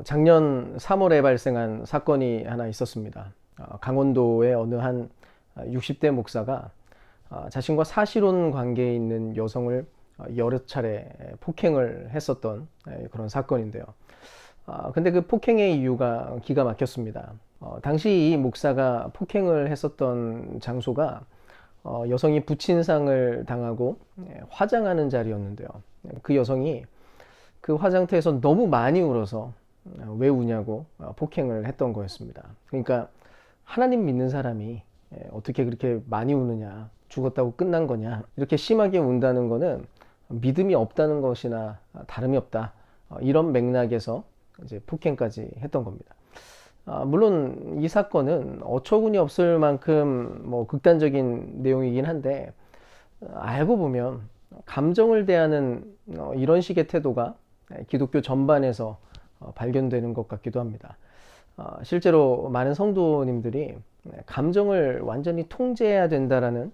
작년 3월에 발생한 사건이 하나 있었습니다. 강원도의 어느 한 60대 목사가 자신과 사실혼 관계에 있는 여성을 여러 차례 폭행을 했었던 그런 사건인데요. 근데 그 폭행의 이유가 기가 막혔습니다. 당시 이 목사가 폭행을 했었던 장소가 여성이 부친상을 당하고 화장하는 자리였는데요. 그 여성이 그 화장터에서 너무 많이 울어서 왜 우냐고 폭행을 했던 거였습니다. 그러니까 하나님 믿는 사람이 어떻게 그렇게 많이 우느냐, 죽었다고 끝난 거냐, 이렇게 심하게 운다는 거는 믿음이 없다는 것이나 다름이 없다. 이런 맥락에서 이제 폭행까지 했던 겁니다. 물론 이 사건은 어처구니 없을 만큼 뭐 극단적인 내용이긴 한데, 알고 보면 감정을 대하는 이런 식의 태도가 기독교 전반에서 발견되는 것 같기도 합니다. 실제로 많은 성도님들이 감정을 완전히 통제해야 된다라는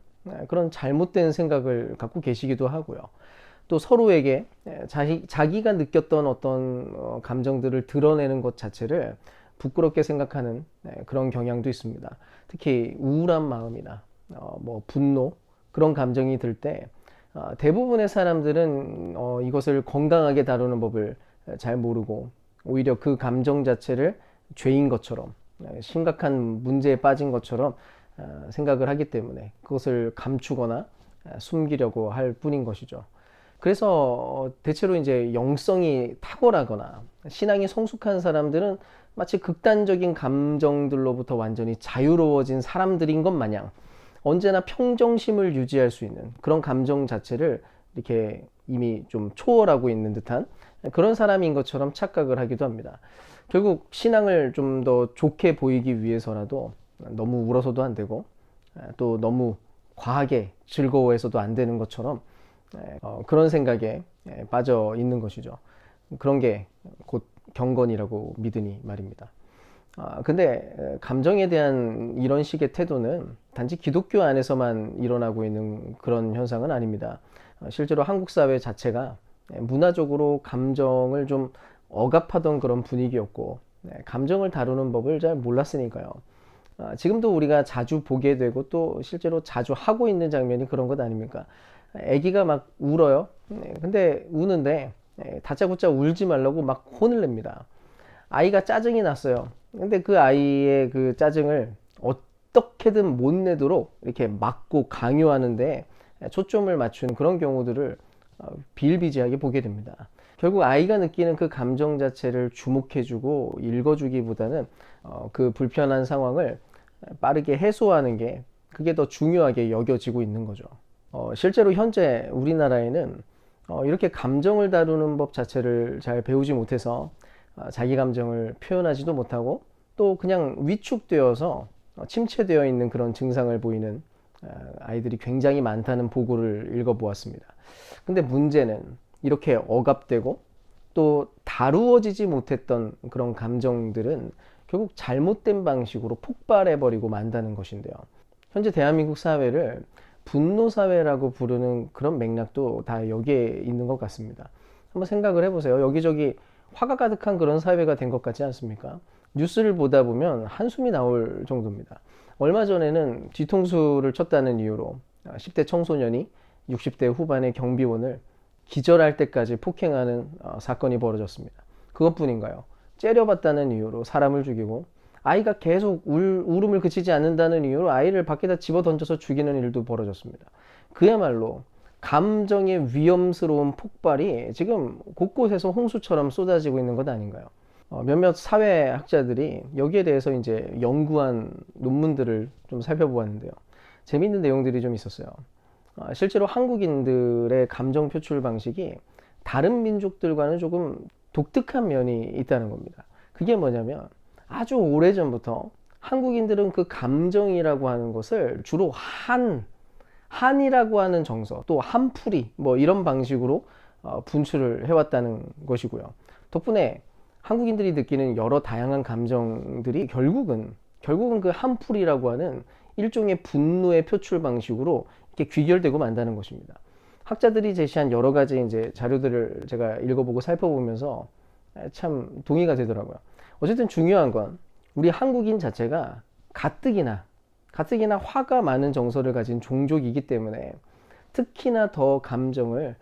그런 잘못된 생각을 갖고 계시기도 하고요. 또 서로에게 자기가 느꼈던 어떤 감정들을 드러내는 것 자체를 부끄럽게 생각하는 그런 경향도 있습니다. 특히 우울한 마음이나 뭐 분노, 그런 감정이 들 때 대부분의 사람들은 이것을 건강하게 다루는 법을 잘 모르고 오히려 그 감정 자체를 죄인 것처럼, 심각한 문제에 빠진 것처럼 생각을 하기 때문에 그것을 감추거나 숨기려고 할 뿐인 것이죠. 그래서 대체로 이제 영성이 탁월하거나 신앙이 성숙한 사람들은 마치 극단적인 감정들로부터 완전히 자유로워진 사람들인 것 마냥 언제나 평정심을 유지할 수 있는 그런 감정 자체를 이렇게 이미 좀 초월하고 있는 듯한 그런 사람인 것처럼 착각을 하기도 합니다. 결국 신앙을 좀 더 좋게 보이기 위해서라도 너무 울어서도 안 되고 또 너무 과하게 즐거워해서도 안 되는 것처럼 그런 생각에 빠져 있는 것이죠. 그런 게 곧 경건이라고 믿으니 말입니다. 근데 감정에 대한 이런 식의 태도는 단지 기독교 안에서만 일어나고 있는 그런 현상은 아닙니다. 실제로 한국 사회 자체가 문화적으로 감정을 좀 억압하던 그런 분위기였고, 감정을 다루는 법을 잘 몰랐으니까요. 지금도 우리가 자주 보게 되고 또 실제로 자주 하고 있는 장면이 그런 것 아닙니까? 아기가 막 울어요. 근데 우는데 다짜고짜 울지 말라고 막 혼을 냅니다. 아이가 짜증이 났어요. 근데 그 아이의 그 짜증을 어떻게든 못 내도록 이렇게 막고 강요하는데 초점을 맞추는 그런 경우들을 비일비재하게 보게 됩니다. 결국 아이가 느끼는 그 감정 자체를 주목해주고 읽어주기보다는 그 불편한 상황을 빠르게 해소하는 게 그게 더 중요하게 여겨지고 있는 거죠. 실제로 현재 우리나라에는 이렇게 감정을 다루는 법 자체를 잘 배우지 못해서 자기 감정을 표현하지도 못하고 또 그냥 위축되어서 침체되어 있는 그런 증상을 보이는 아이들이 굉장히 많다는 보고를 읽어보았습니다. 근데 문제는 이렇게 억압되고 또 다루어지지 못했던 그런 감정들은 결국 잘못된 방식으로 폭발해버리고 만다는 것인데요. 현재 대한민국 사회를 분노사회라고 부르는 그런 맥락도 다 여기에 있는 것 같습니다. 한번 생각을 해보세요. 여기저기 화가 가득한 그런 사회가 된 것 같지 않습니까? 뉴스를 보다 보면 한숨이 나올 정도입니다. 얼마 전에는 뒤통수를 쳤다는 이유로 10대 청소년이 60대 후반의 경비원을 기절할 때까지 폭행하는 사건이 벌어졌습니다. 그것뿐인가요? 째려봤다는 이유로 사람을 죽이고 아이가 계속 울음을 그치지 않는다는 이유로 아이를 밖에다 집어 던져서 죽이는 일도 벌어졌습니다. 그야말로 감정의 위험스러운 폭발이 지금 곳곳에서 홍수처럼 쏟아지고 있는 것 아닌가요? 몇몇 사회학자들이 여기에 대해서 이제 연구한 논문들을 좀 살펴보았는데요. 재미있는 내용들이 좀 있었어요. 실제로 한국인들의 감정 표출 방식이 다른 민족들과는 조금 독특한 면이 있다는 겁니다. 그게 뭐냐면 아주 오래전부터 한국인들은 그 감정이라고 하는 것을 주로 한이라고 하는 정서, 또 한풀이 뭐 이런 방식으로 분출을 해왔다는 것이고요. 덕분에 한국인들이 느끼는 여러 다양한 감정들이 결국은 그 한풀이라고 하는 일종의 분노의 표출 방식으로 이렇게 귀결되고 만다는 것입니다. 학자들이 제시한 여러 가지 이제 자료들을 제가 읽어보고 살펴보면서 참 동의가 되더라고요. 어쨌든 중요한 건 우리 한국인 자체가 가뜩이나 화가 많은 정서를 가진 종족이기 때문에 특히나 더 감정을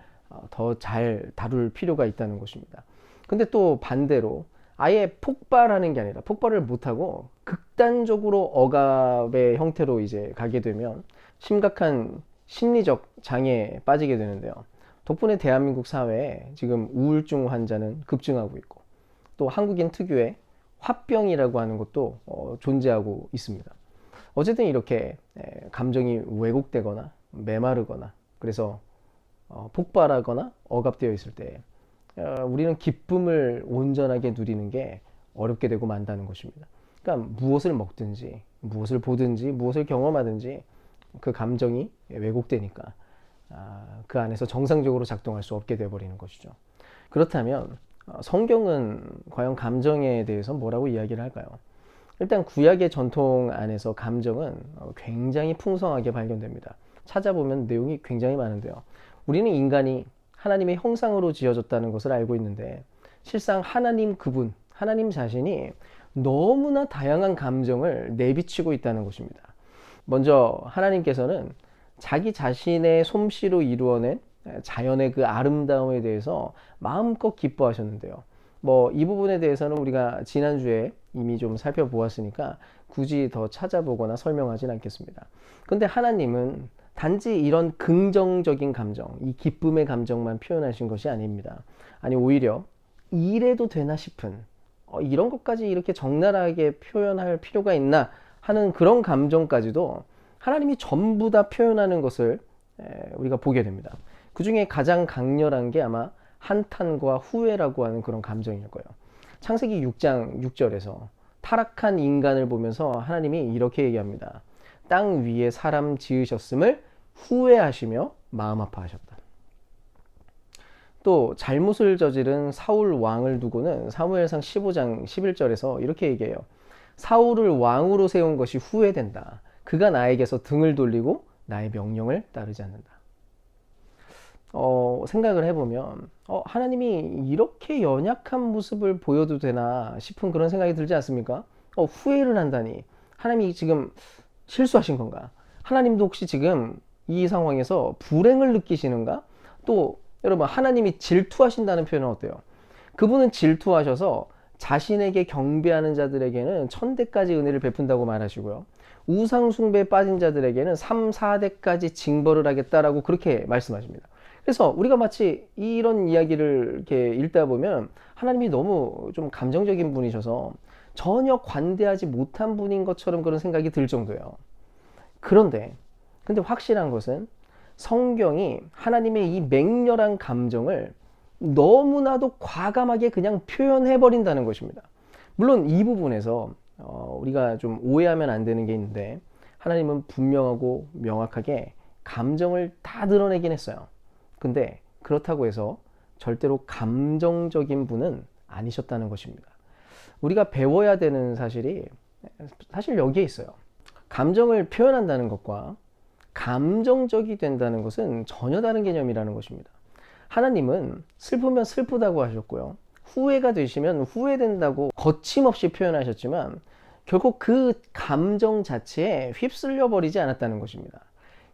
더 잘 다룰 필요가 있다는 것입니다. 근데 또 반대로 아예 폭발하는 게 아니라 폭발을 못하고 극단적으로 억압의 형태로 이제 가게 되면 심각한 심리적 장애에 빠지게 되는데요. 덕분에 대한민국 사회에 지금 우울증 환자는 급증하고 있고 또 한국인 특유의 화병이라고 하는 것도 존재하고 있습니다. 어쨌든 이렇게 감정이 왜곡되거나 메마르거나 그래서 폭발하거나 억압되어 있을 때 우리는 기쁨을 온전하게 누리는 게 어렵게 되고 만다는 것입니다. 그러니까 무엇을 먹든지 무엇을 보든지 무엇을 경험하든지 그 감정이 왜곡되니까 그 안에서 정상적으로 작동할 수 없게 되어버리는 것이죠. 그렇다면 성경은 과연 감정에 대해서 뭐라고 이야기를 할까요? 일단 구약의 전통 안에서 감정은 굉장히 풍성하게 발견됩니다. 찾아보면 내용이 굉장히 많은데요. 우리는 인간이 하나님의 형상으로 지어졌다는 것을 알고 있는데 실상 하나님 그분, 하나님 자신이 너무나 다양한 감정을 내비치고 있다는 것입니다. 먼저 하나님께서는 자기 자신의 솜씨로 이루어낸 자연의 그 아름다움에 대해서 마음껏 기뻐하셨는데요. 이 부분에 대해서는 우리가 지난주에 이미 좀 살펴보았으니까 굳이 더 찾아보거나 설명하진 않겠습니다. 근데 하나님은 단지 이런 긍정적인 감정, 이 기쁨의 감정만 표현하신 것이 아닙니다. 아니 오히려 이래도 되나 싶은 이런 것까지 이렇게 적나라하게 표현할 필요가 있나 하는 그런 감정까지도 하나님이 전부 다 표현하는 것을 우리가 보게 됩니다. 그 중에 가장 강렬한 게 아마 한탄과 후회라고 하는 그런 감정일 거예요. 창세기 6장 6절에서 타락한 인간을 보면서 하나님이 이렇게 얘기합니다. 땅 위에 사람 지으셨음을 후회하시며 마음 아파하셨다. 또 잘못을 저지른 사울 왕을 두고는 사무엘상 15장 11절에서 이렇게 얘기해요. 사울을 왕으로 세운 것이 후회된다. 그가 나에게서 등을 돌리고 나의 명령을 따르지 않는다. 생각을 해보면 하나님이 이렇게 연약한 모습을 보여도 되나 싶은 그런 생각이 들지 않습니까? 후회를 한다니 하나님이 지금 실수하신 건가? 하나님도 혹시 지금 이 상황에서 불행을 느끼시는가? 또 여러분 하나님이 질투하신다는 표현은 어때요? 그분은 질투하셔서 자신에게 경배하는 자들에게는 천대까지 은혜를 베푼다고 말하시고요. 우상 숭배에 빠진 자들에게는 3, 4대까지 징벌을 하겠다라고 그렇게 말씀하십니다. 그래서 우리가 마치 이런 이야기를 이렇게 읽다 보면 하나님이 너무 좀 감정적인 분이셔서 전혀 관대하지 못한 분인 것처럼 그런 생각이 들 정도예요. 근데 확실한 것은 성경이 하나님의 이 맹렬한 감정을 너무나도 과감하게 그냥 표현해버린다는 것입니다. 물론 이 부분에서 우리가 좀 오해하면 안 되는 게 있는데 하나님은 분명하고 명확하게 감정을 다 드러내긴 했어요. 근데 그렇다고 해서 절대로 감정적인 분은 아니셨다는 것입니다. 우리가 배워야 되는 사실이 사실 여기에 있어요. 감정을 표현한다는 것과 감정적이 된다는 것은 전혀 다른 개념이라는 것입니다. 하나님은 슬프면 슬프다고 하셨고요. 후회가 되시면 후회된다고 거침없이 표현하셨지만 결국 그 감정 자체에 휩쓸려 버리지 않았다는 것입니다.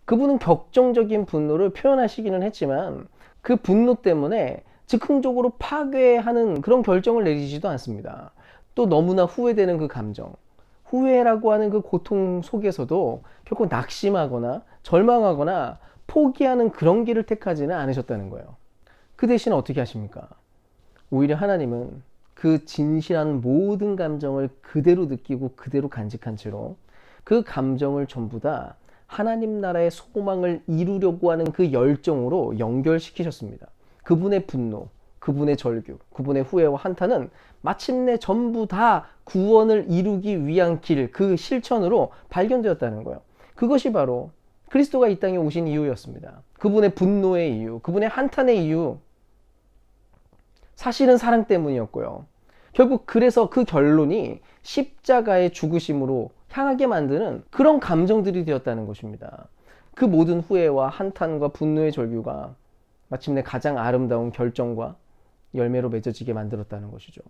그분은 격정적인 분노를 표현하시기는 했지만 그 분노 때문에 즉흥적으로 파괴하는 그런 결정을 내리지도 않습니다. 또 너무나 후회되는 그 감정, 후회라고 하는 그 고통 속에서도 결코 낙심하거나 절망하거나 포기하는 그런 길을 택하지는 않으셨다는 거예요. 그 대신 어떻게 하십니까? 오히려 하나님은 그 진실한 모든 감정을 그대로 느끼고 그대로 간직한 채로 그 감정을 전부 다 하나님 나라의 소망을 이루려고 하는 그 열정으로 연결시키셨습니다. 그분의 분노, 그분의 절규, 그분의 후회와 한탄은 마침내 전부 다 구원을 이루기 위한 길, 그 실천으로 발견되었다는 거예요. 그것이 바로 그리스도가 이 땅에 오신 이유였습니다. 그분의 분노의 이유, 그분의 한탄의 이유, 사실은 사랑 때문이었고요. 결국 그래서 그 결론이 십자가의 죽으심으로 향하게 만드는 그런 감정들이 되었다는 것입니다. 그 모든 후회와 한탄과 분노의 절규가 마침내 가장 아름다운 결정과 열매로 맺어지게 만들었다는 것이죠.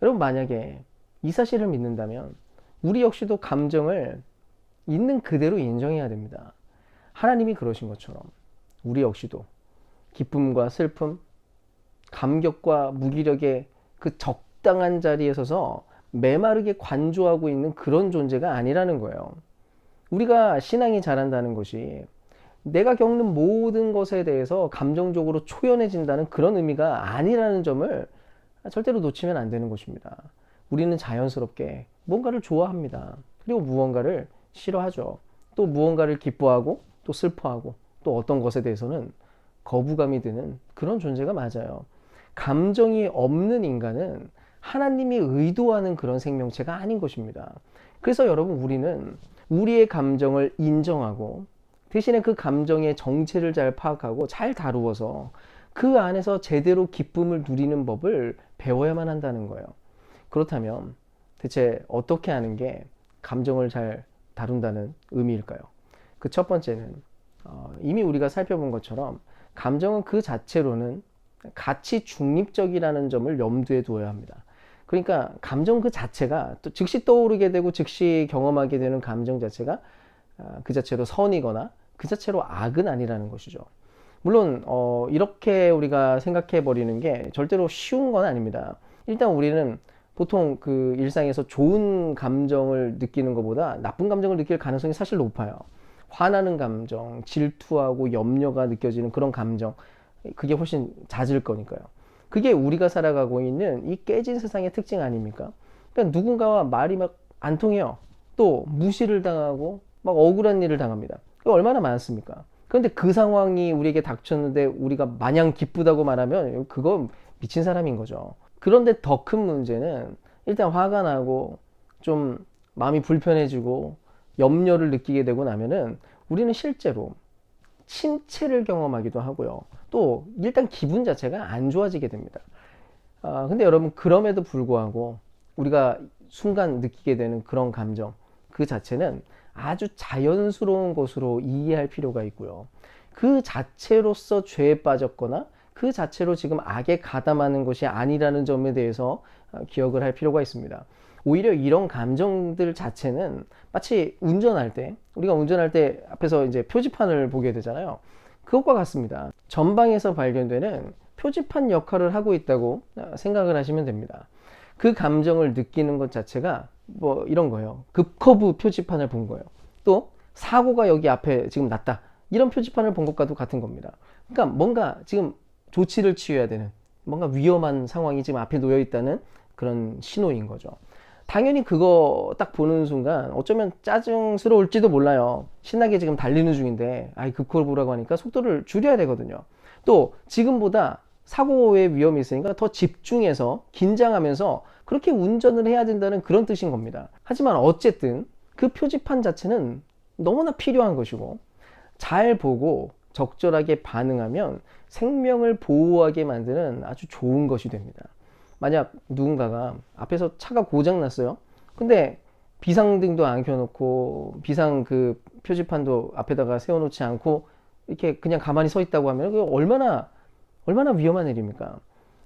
여러분, 만약에 이 사실을 믿는다면 우리 역시도 감정을 있는 그대로 인정해야 됩니다. 하나님이 그러신 것처럼 우리 역시도 기쁨과 슬픔, 감격과 무기력의 그 적당한 자리에 서서 메마르게 관조하고 있는 그런 존재가 아니라는 거예요. 우리가 신앙이 자란다는 것이 내가 겪는 모든 것에 대해서 감정적으로 초연해진다는 그런 의미가 아니라는 점을 절대로 놓치면 안 되는 것입니다. 우리는 자연스럽게 무언가를 좋아합니다. 그리고 무언가를 싫어하죠. 또 무언가를 기뻐하고 또 슬퍼하고 또 어떤 것에 대해서는 거부감이 드는 그런 존재가 맞아요. 감정이 없는 인간은 하나님이 의도하는 그런 생명체가 아닌 것입니다. 그래서 여러분, 우리는 우리의 감정을 인정하고 대신에 그 감정의 정체를 잘 파악하고 잘 다루어서 그 안에서 제대로 기쁨을 누리는 법을 배워야만 한다는 거예요. 그렇다면 대체 어떻게 하는 게 감정을 잘 다룬다는 의미일까요? 그 첫 번째는 이미 우리가 살펴본 것처럼 감정은 그 자체로는 가치 중립적이라는 점을 염두에 두어야 합니다. 그러니까 감정 그 자체가 또 즉시 떠오르게 되고 즉시 경험하게 되는 감정 자체가 그 자체로 선이거나 그 자체로 악은 아니라는 것이죠. 물론 이렇게 우리가 생각해 버리는 게 절대로 쉬운 건 아닙니다. 일단 우리는 보통 그 일상에서 좋은 감정을 느끼는 것보다 나쁜 감정을 느낄 가능성이 사실 높아요. 화나는 감정, 질투하고 염려가 느껴지는 그런 감정, 그게 훨씬 잦을 거니까요. 그게 우리가 살아가고 있는 이 깨진 세상의 특징 아닙니까? 그러니까 누군가와 말이 막 안 통해요. 또 무시를 당하고 막 억울한 일을 당합니다. 얼마나 많습니까? 그런데 그 상황이 우리에게 닥쳤는데 우리가 마냥 기쁘다고 말하면 그건 미친 사람인 거죠. 그런데 더 큰 문제는 일단 화가 나고 좀 마음이 불편해지고 염려를 느끼게 되고 나면은 우리는 실제로 침체를 경험하기도 하고요. 또 일단 기분 자체가 안 좋아지게 됩니다. 근데 여러분, 그럼에도 불구하고 우리가 순간 느끼게 되는 그런 감정 그 자체는 아주 자연스러운 것으로 이해할 필요가 있고요. 그 자체로서 죄에 빠졌거나 그 자체로 지금 악에 가담하는 것이 아니라는 점에 대해서 기억을 할 필요가 있습니다. 오히려 이런 감정들 자체는 마치 운전할 때, 우리가 운전할 때 앞에서 이제 표지판을 보게 되잖아요. 그것과 같습니다. 전방에서 발견되는 표지판 역할을 하고 있다고 생각을 하시면 됩니다. 그 감정을 느끼는 것 자체가 뭐 이런 거예요. 급커브 표지판을 본 거예요. 또 사고가 여기 앞에 지금 났다, 이런 표지판을 본 것과도 같은 겁니다. 그러니까 뭔가 지금 조치를 취해야 되는, 뭔가 위험한 상황이 지금 앞에 놓여 있다는 그런 신호인 거죠. 당연히 그거 딱 보는 순간 어쩌면 짜증스러울지도 몰라요. 신나게 지금 달리는 중인데 급커브라고 하니까 속도를 줄여야 되거든요. 또 지금보다 사고의 위험이 있으니까 더 집중해서 긴장하면서 그렇게 운전을 해야 된다는 그런 뜻인 겁니다. 하지만 어쨌든 그 표지판 자체는 너무나 필요한 것이고, 잘 보고 적절하게 반응하면 생명을 보호하게 만드는 아주 좋은 것이 됩니다. 만약 누군가가 앞에서 차가 고장 났어요. 근데 비상등도 안 켜놓고 비상 그 표지판도 앞에다가 세워놓지 않고 이렇게 그냥 가만히 서 있다고 하면 얼마나 위험한 일입니까?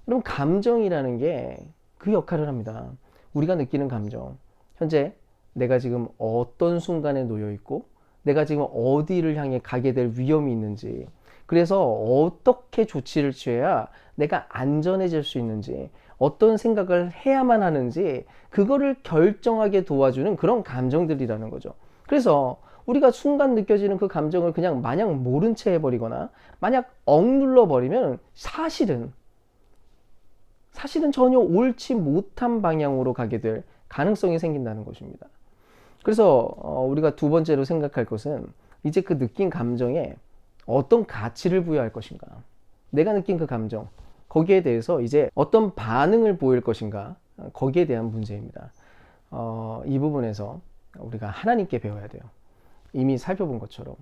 그럼 감정이라는 게 그 역할을 합니다. 우리가 느끼는 감정, 현재 내가 지금 어떤 순간에 놓여 있고 내가 지금 어디를 향해 가게 될 위험이 있는지, 그래서 어떻게 조치를 취해야 내가 안전해질 수 있는지, 어떤 생각을 해야만 하는지, 그거를 결정하게 도와주는 그런 감정들이라는 거죠. 그래서 우리가 순간 느껴지는 그 감정을 그냥 마냥 모른 채 해버리거나 만약 억눌러 버리면 사실은 전혀 옳지 못한 방향으로 가게 될 가능성이 생긴다는 것입니다. 그래서 우리가 두 번째로 생각할 것은 이제 그 느낀 감정에 어떤 가치를 부여할 것인가, 내가 느낀 그 감정, 거기에 대해서 이제 어떤 반응을 보일 것인가, 거기에 대한 문제입니다. 이 부분에서 우리가 하나님께 배워야 돼요. 이미 살펴본 것처럼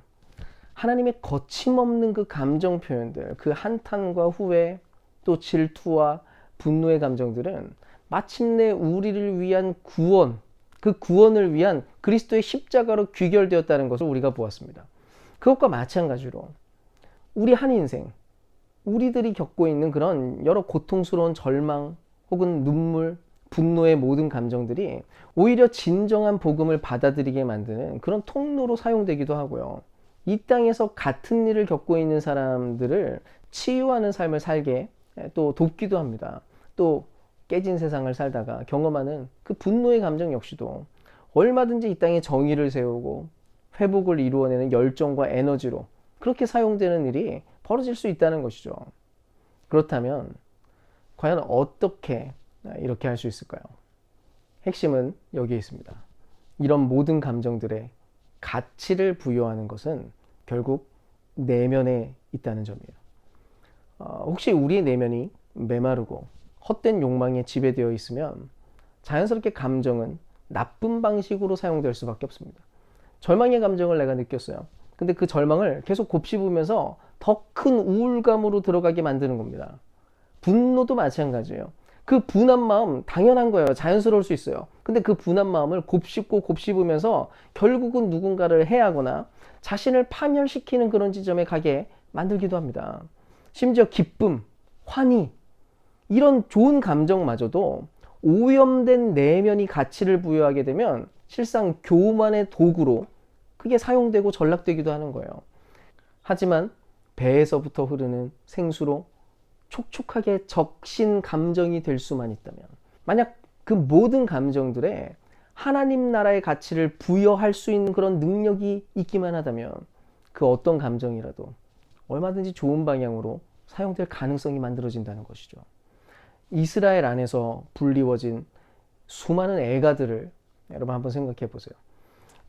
하나님의 거침없는 그 감정 표현들, 그 한탄과 후회, 또 질투와 분노의 감정들은 마침내 우리를 위한 구원, 그 구원을 위한 그리스도의 십자가로 귀결되었다는 것을 우리가 보았습니다. 그것과 마찬가지로 우리 한 인생, 우리들이 겪고 있는 그런 여러 고통스러운 절망 혹은 눈물, 분노의 모든 감정들이 오히려 진정한 복음을 받아들이게 만드는 그런 통로로 사용되기도 하고요. 이 땅에서 같은 일을 겪고 있는 사람들을 치유하는 삶을 살게 또 돕기도 합니다. 또 깨진 세상을 살다가 경험하는 그 분노의 감정 역시도 얼마든지 이 땅에 정의를 세우고 회복을 이루어내는 열정과 에너지로 그렇게 사용되는 일이 벌어질 수 있다는 것이죠. 그렇다면 과연 어떻게 이렇게 할 수 있을까요? 핵심은 여기에 있습니다. 이런 모든 감정들의 가치를 부여하는 것은 결국 내면에 있다는 점이에요. 혹시 우리의 내면이 메마르고 헛된 욕망에 지배되어 있으면 자연스럽게 감정은 나쁜 방식으로 사용될 수밖에 없습니다. 절망의 감정을 내가 느꼈어요. 근데 그 절망을 계속 곱씹으면서 더 큰 우울감으로 들어가게 만드는 겁니다. 분노도 마찬가지예요. 그 분한 마음 당연한 거예요. 자연스러울 수 있어요. 근데 그 분한 마음을 곱씹고 곱씹으면서 결국은 누군가를 해하거나 자신을 파멸시키는 그런 지점에 가게 만들기도 합니다. 심지어 기쁨, 환희 이런 좋은 감정마저도 오염된 내면이 가치를 부여하게 되면 실상 교만의 도구로 그게 사용되고 전락되기도 하는 거예요. 하지만 배에서부터 흐르는 생수로 촉촉하게 적신 감정이 될 수만 있다면, 만약 그 모든 감정들에 하나님 나라의 가치를 부여할 수 있는 그런 능력이 있기만 하다면 그 어떤 감정이라도 얼마든지 좋은 방향으로 사용될 가능성이 만들어진다는 것이죠. 이스라엘 안에서 불리워진 수많은 애가들을 여러분 한번 생각해 보세요.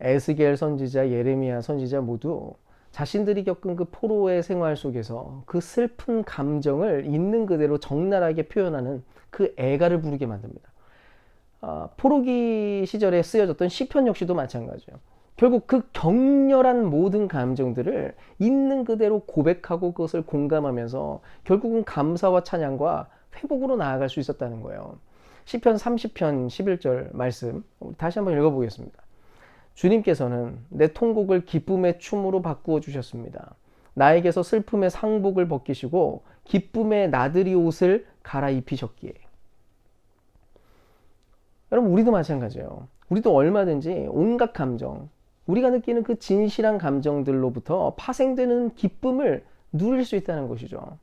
에스겔 선지자, 예레미야 선지자 모두 자신들이 겪은 그 포로의 생활 속에서 그 슬픈 감정을 있는 그대로 적나라하게 표현하는 그 애가를 부르게 만듭니다. 포로기 시절에 쓰여졌던 시편 역시도 마찬가지예요. 결국 그 격렬한 모든 감정들을 있는 그대로 고백하고 그것을 공감하면서 결국은 감사와 찬양과 회복으로 나아갈 수 있었다는 거예요. 시편 30편 11절 말씀 다시 한번 읽어보겠습니다. 주님께서는 내 통곡을 기쁨의 춤으로 바꾸어 주셨습니다. 나에게서 슬픔의 상복을 벗기시고 기쁨의 나들이 옷을 갈아입히셨기에. 여러분, 우리도 마찬가지예요. 우리도 얼마든지 온갖 감정, 우리가 느끼는 그 진실한 감정들로부터 파생되는 기쁨을 누릴 수 있다는 것이죠.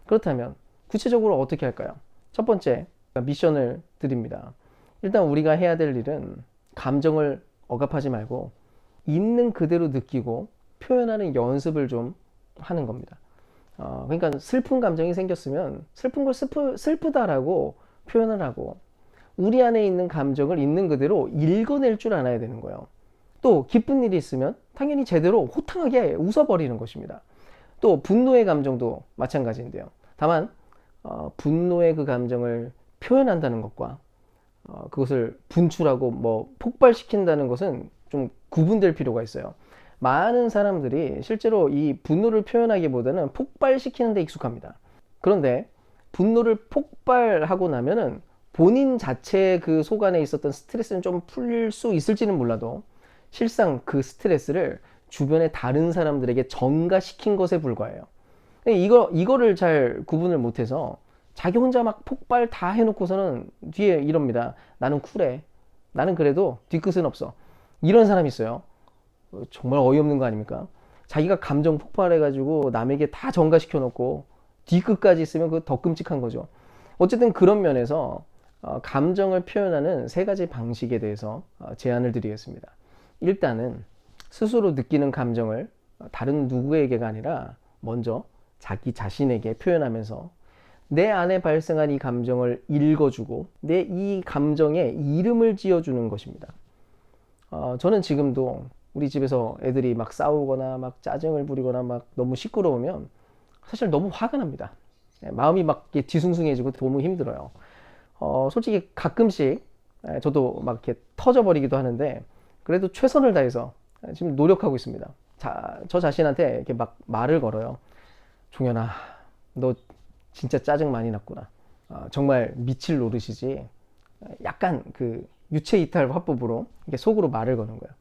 그렇다면 구체적으로 어떻게 할까요? 첫 번째, 미션을 드립니다. 일단 우리가 해야 될 일은 감정을 억압하지 말고 있는 그대로 느끼고 표현하는 연습을 좀 하는 겁니다. 그러니까 슬픈 감정이 생겼으면 슬픈 걸 슬프다라고 표현을 하고 우리 안에 있는 감정을 있는 그대로 읽어낼 줄 알아야 되는 거예요. 또 기쁜 일이 있으면 당연히 제대로 호탕하게 웃어버리는 것입니다. 또 분노의 감정도 마찬가지인데요. 다만 분노의 그 감정을 표현한다는 것과 그것을 분출하고 폭발시킨다는 것은 좀 구분될 필요가 있어요. 많은 사람들이 실제로 이 분노를 표현하기보다는 폭발시키는 데 익숙합니다. 그런데 분노를 폭발하고 나면은 본인 자체의 그 속 안에 있었던 스트레스는 좀 풀릴 수 있을지는 몰라도 실상 그 스트레스를 주변의 다른 사람들에게 전가시킨 것에 불과해요. 이거를 잘 구분을 못해서 자기 혼자 막 폭발 다 해놓고서는 뒤에 이럽니다. 나는 쿨해. 나는 그래도 뒤끝은 없어. 이런 사람이 있어요. 정말 어이없는 거 아닙니까? 자기가 감정 폭발해가지고 남에게 다 전가시켜놓고 뒤끝까지 있으면 그거 더 끔찍한 거죠. 어쨌든 그런 면에서 감정을 표현하는 세 가지 방식에 대해서 제안을 드리겠습니다. 일단은 스스로 느끼는 감정을 다른 누구에게가 아니라 먼저 자기 자신에게 표현하면서 내 안에 발생한 이 감정을 읽어주고 내 이 감정에 이름을 지어주는 것입니다. 저는 지금도 우리 집에서 애들이 막 싸우거나 막 짜증을 부리거나 막 너무 시끄러우면 사실 너무 화가 납니다. 마음이 막 뒤숭숭해지고 너무 힘들어요. 솔직히 가끔씩 저도 막 이렇게 터져버리기도 하는데 그래도 최선을 다해서 지금 노력하고 있습니다. 저 자신한테 이렇게 막 말을 걸어요. 종현아, 너 진짜 짜증 많이 났구나. 정말 미칠 노릇이지. 약간 그 유체이탈 화법으로 이렇게 속으로 말을 거는 거예요.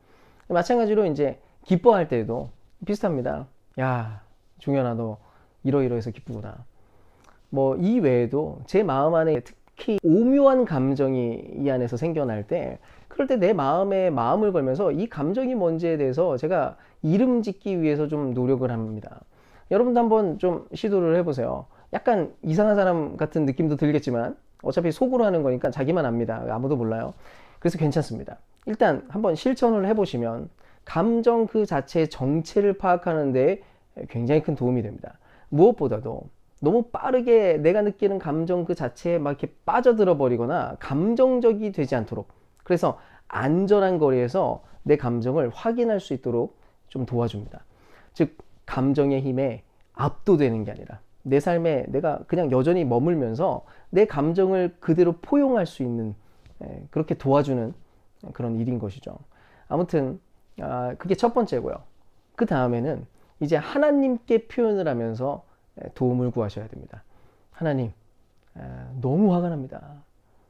마찬가지로 이제 기뻐할 때도 비슷합니다. 야, 종현아, 너 이러이러해서 기쁘구나. 뭐 이 외에도 제 마음 안에 특히 오묘한 감정이 이 안에서 생겨날 때, 그럴 때 내 마음에 마음을 걸면서 이 감정이 뭔지에 대해서 제가 이름 짓기 위해서 좀 노력을 합니다. 여러분도 한번 좀 시도를 해보세요. 약간 이상한 사람 같은 느낌도 들겠지만 어차피 속으로 하는 거니까 자기만 압니다. 아무도 몰라요. 그래서 괜찮습니다. 일단 한번 실천을 해보시면 감정 그 자체의 정체를 파악하는 데 굉장히 큰 도움이 됩니다. 무엇보다도 너무 빠르게 내가 느끼는 감정 그 자체에 막 이렇게 빠져들어 버리거나 감정적이 되지 않도록, 그래서 안전한 거리에서 내 감정을 확인할 수 있도록 좀 도와줍니다. 즉, 감정의 힘에 압도되는 게 아니라 내 삶에 내가 그냥 여전히 머물면서 내 감정을 그대로 포용할 수 있는, 그렇게 도와주는 그런 일인 것이죠. 아무튼 그게 첫 번째고요. 그 다음에는 이제 하나님께 표현을 하면서 도움을 구하셔야 됩니다. 하나님, 너무 화가 납니다.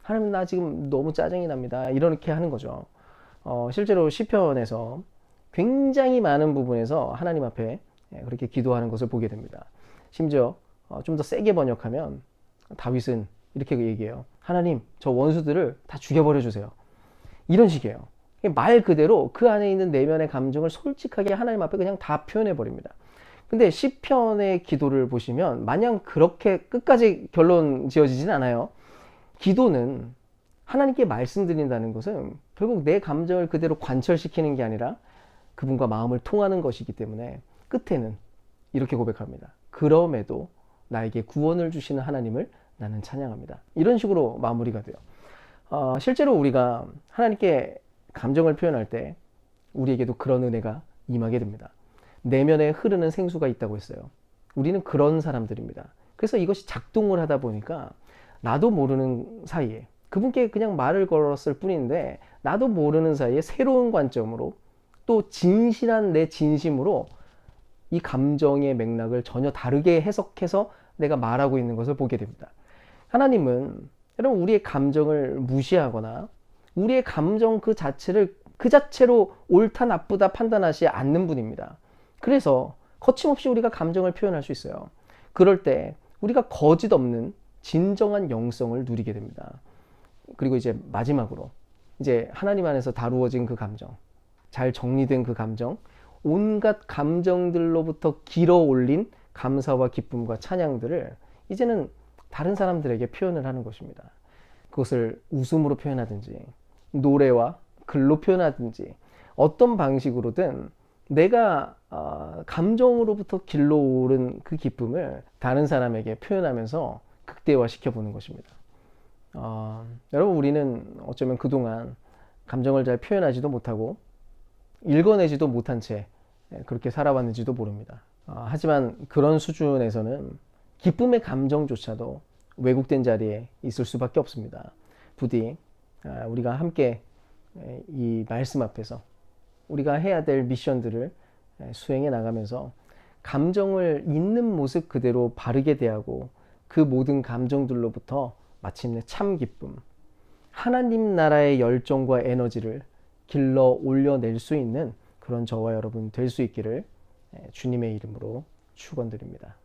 하나님, 나 지금 너무 짜증이 납니다. 이렇게 하는 거죠. 실제로 시편에서 굉장히 많은 부분에서 하나님 앞에 그렇게 기도하는 것을 보게 됩니다. 심지어 좀 더 세게 번역하면 다윗은 이렇게 얘기해요. 하나님, 저 원수들을 다 죽여버려 주세요. 이런 식이에요. 말 그대로 그 안에 있는 내면의 감정을 솔직하게 하나님 앞에 그냥 다 표현해 버립니다. 근데 시편의 기도를 보시면 마냥 그렇게 끝까지 결론 지어지진 않아요. 기도는 하나님께 말씀드린다는 것은 결국 내 감정을 그대로 관철시키는 게 아니라 그분과 마음을 통하는 것이기 때문에 끝에는 이렇게 고백합니다. 그럼에도 나에게 구원을 주시는 하나님을 나는 찬양합니다. 이런 식으로 마무리가 돼요. 실제로 우리가 하나님께 감정을 표현할 때 우리에게도 그런 은혜가 임하게 됩니다. 내면에 흐르는 생수가 있다고 했어요. 우리는 그런 사람들입니다. 그래서 이것이 작동을 하다 보니까 나도 모르는 사이에 그분께 그냥 말을 걸었을 뿐인데 나도 모르는 사이에 새로운 관점으로 또 진실한 내 진심으로 이 감정의 맥락을 전혀 다르게 해석해서 내가 말하고 있는 것을 보게 됩니다. 하나님은 여러분 우리의 감정을 무시하거나 우리의 감정 그 자체를 그 자체로 옳다 나쁘다 판단하지 않는 분입니다. 그래서 거침없이 우리가 감정을 표현할 수 있어요. 그럴 때 우리가 거짓 없는 진정한 영성을 누리게 됩니다. 그리고 이제 마지막으로 이제 하나님 안에서 다루어진 그 감정, 잘 정리된 그 감정, 온갖 감정들로부터 길어 올린 감사와 기쁨과 찬양들을 이제는 다른 사람들에게 표현을 하는 것입니다. 그것을 웃음으로 표현하든지 노래와 글로 표현하든지 어떤 방식으로든 내가 감정으로부터 길러오른 그 기쁨을 다른 사람에게 표현하면서 극대화시켜보는 것입니다. 여러분, 우리는 어쩌면 그동안 감정을 잘 표현하지도 못하고 읽어내지도 못한 채 그렇게 살아왔는지도 모릅니다. 하지만 그런 수준에서는 기쁨의 감정조차도 왜곡된 자리에 있을 수밖에 없습니다. 부디 우리가 함께 이 말씀 앞에서 우리가 해야 될 미션들을 수행해 나가면서 감정을 있는 모습 그대로 바르게 대하고 그 모든 감정들로부터 마침내 참 기쁨, 하나님 나라의 열정과 에너지를 길러 올려낼 수 있는 그런 저와 여러분 될 수 있기를 주님의 이름으로 축원드립니다.